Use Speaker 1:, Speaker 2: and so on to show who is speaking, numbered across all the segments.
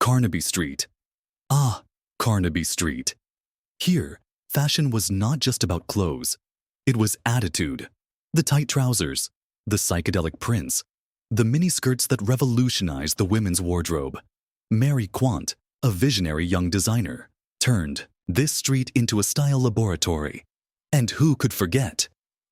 Speaker 1: Carnaby Street. Ah, Carnaby Street. Here, fashion was not just about clothes. It was attitude. The tight trousers, the psychedelic prints, the miniskirts that revolutionized the women's wardrobe. Mary Quant, a visionary young designer, turned this street into a style laboratory. And who could forget?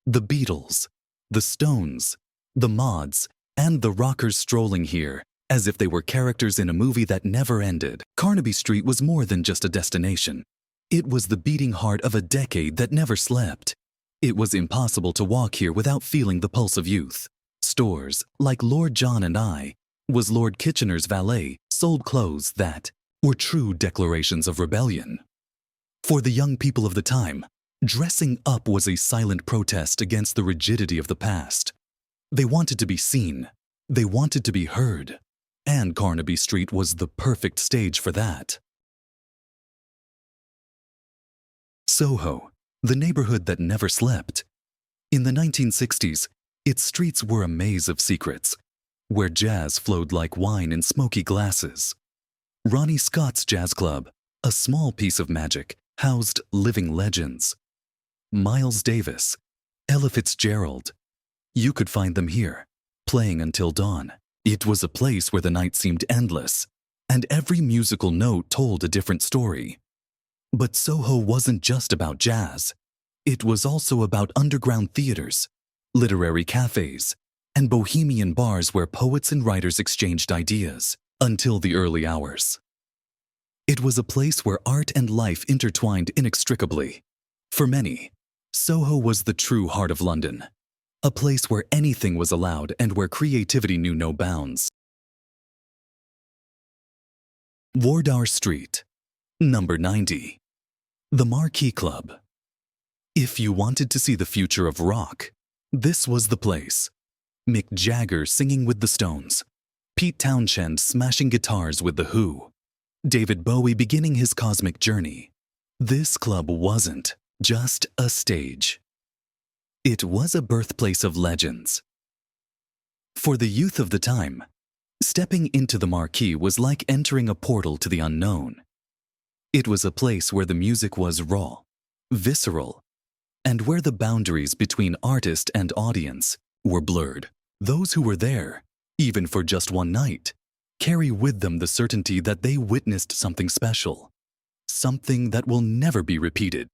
Speaker 1: The Beatles, the Stones, the Mods, and the rockers strolling here as if they were characters in a movie that never ended. Carnaby Street was more than just a destination. It was the beating heart of a decade that never slept. It was impossible to walk here without feeling the pulse of youth. Stores, like Lord John and I, was Lord Kitchener's valet, sold clothes that were true declarations of rebellion. For the young people of the time, dressing up was a silent protest against the rigidity of the past. They wanted to be seen. They wanted to be heard. And Carnaby Street was the perfect stage for that. Soho, the neighborhood that never slept. In the 1960s, its streets were a maze of secrets, where jazz flowed like wine in smoky glasses. Ronnie Scott's Jazz Club, a small piece of magic, housed living legends. Miles Davis, Ella Fitzgerald. You could find them here, playing until dawn. It was a place where the night seemed endless, and every musical note told a different story. But Soho wasn't just about jazz. It was also about underground theaters, literary cafes, and bohemian bars where poets and writers exchanged ideas until the early hours. It was a place where art and life intertwined inextricably. For many, Soho was the true heart of London, a place where anything was allowed and where creativity knew no bounds. Wardour Street, number 90. The Marquee Club. If you wanted to see the future of rock, this was the place. Mick Jagger singing with the Stones, Pete Townshend smashing guitars with The Who, David Bowie beginning his cosmic journey. This club wasn't just a stage. It was a birthplace of legends. For the youth of the time, stepping into the Marquee was like entering a portal to the unknown. It was a place where the music was raw, visceral, and where the boundaries between artist and audience were blurred. Those who were there, even for just one night, carry with them the certainty that they witnessed something special, something that will never be repeated.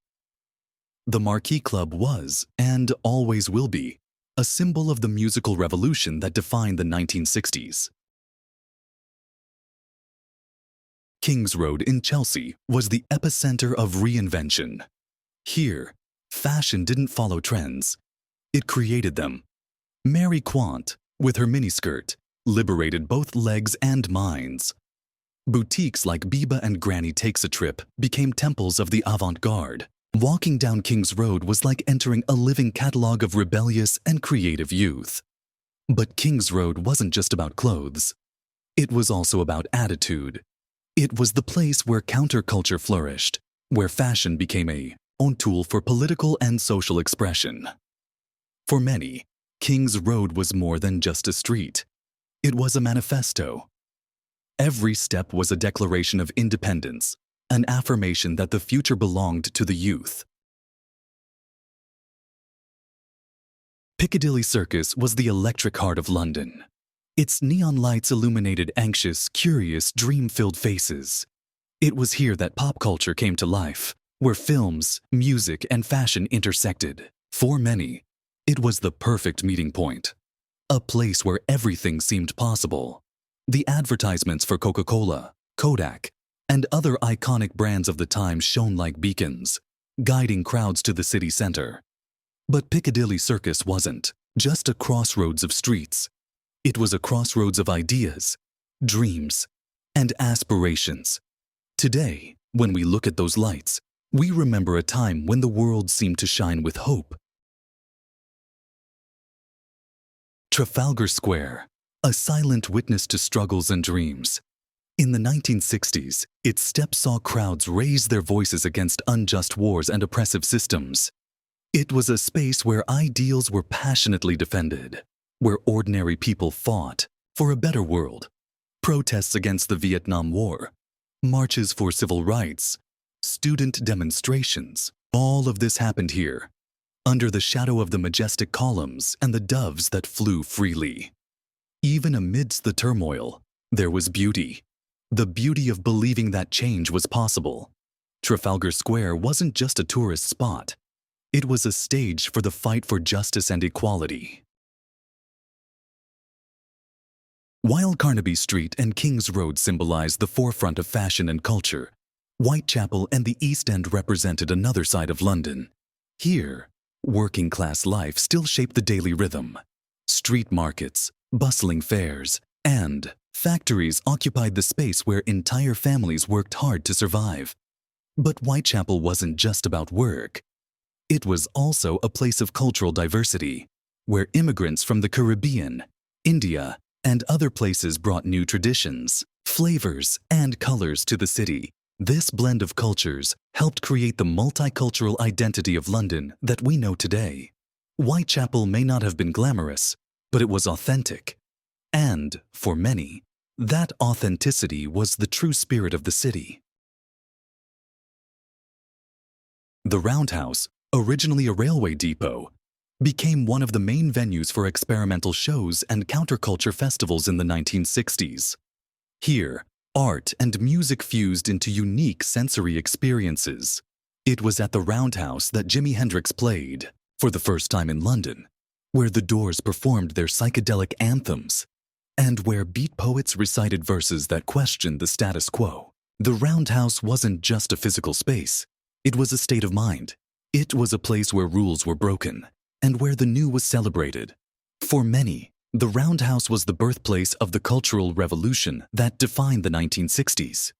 Speaker 1: The Marquee Club was, and always will be, a symbol of the musical revolution that defined the 1960s. King's Road in Chelsea was the epicenter of reinvention. Here, fashion didn't follow trends. It created them. Mary Quant, with her miniskirt, liberated both legs and minds. Boutiques like Biba and Granny Takes a Trip became temples of the avant-garde. Walking down King's Road was like entering a living catalog of rebellious and creative youth. But King's Road wasn't just about clothes. It was also about attitude. It was the place where counterculture flourished, where fashion became a tool for political and social expression. For many, King's Road was more than just a street. It was a manifesto. Every step was a declaration of independence, an affirmation that the future belonged to the youth. Piccadilly Circus was the electric heart of London. Its neon lights illuminated anxious, curious, dream-filled faces. It was here that pop culture came to life, where films, music, and fashion intersected. For many, it was the perfect meeting point. A place where everything seemed possible. The advertisements for Coca-Cola, Kodak, and other iconic brands of the time shone like beacons, guiding crowds to the city center. But Piccadilly Circus wasn't just a crossroads of streets. It was a crossroads of ideas, dreams, and aspirations. Today, when we look at those lights, we remember a time when the world seemed to shine with hope. Trafalgar Square, a silent witness to struggles and dreams. In the 1960s, its steps saw crowds raise their voices against unjust wars and oppressive systems. It was a space where ideals were passionately defended, where ordinary people fought for a better world. protests against the Vietnam War, marches for civil rights, student demonstrations. All of this happened here, under the shadow of the majestic columns and the doves that flew freely. Even amidst the turmoil, there was beauty. The beauty of believing that change was possible. Trafalgar Square wasn't just a tourist spot. It was a stage for the fight for justice and equality. While Carnaby Street and King's Road symbolized the forefront of fashion and culture, Whitechapel and the East End represented another side of London. Here, working-class life still shaped the daily rhythm. Street markets, bustling fairs, and factories occupied the space where entire families worked hard to survive. But Whitechapel wasn't just about work. It was also a place of cultural diversity, where immigrants from the Caribbean, India, and other places brought new traditions, flavors, and colors to the city. This blend of cultures helped create the multicultural identity of London that we know today. Whitechapel may not have been glamorous, but it was authentic. And, for many, that authenticity was the true spirit of the city. The Roundhouse, originally a railway depot, became one of the main venues for experimental shows and counterculture festivals in the 1960s. Here, art and music fused into unique sensory experiences. It was at the Roundhouse that Jimi Hendrix played, for the first time in London, where the Doors performed their psychedelic anthems, and where beat poets recited verses that questioned the status quo. The Roundhouse wasn't just a physical space. It was a state of mind. It was a place where rules were broken, and where the new was celebrated. For many, the Roundhouse was the birthplace of the cultural revolution that defined the 1960s.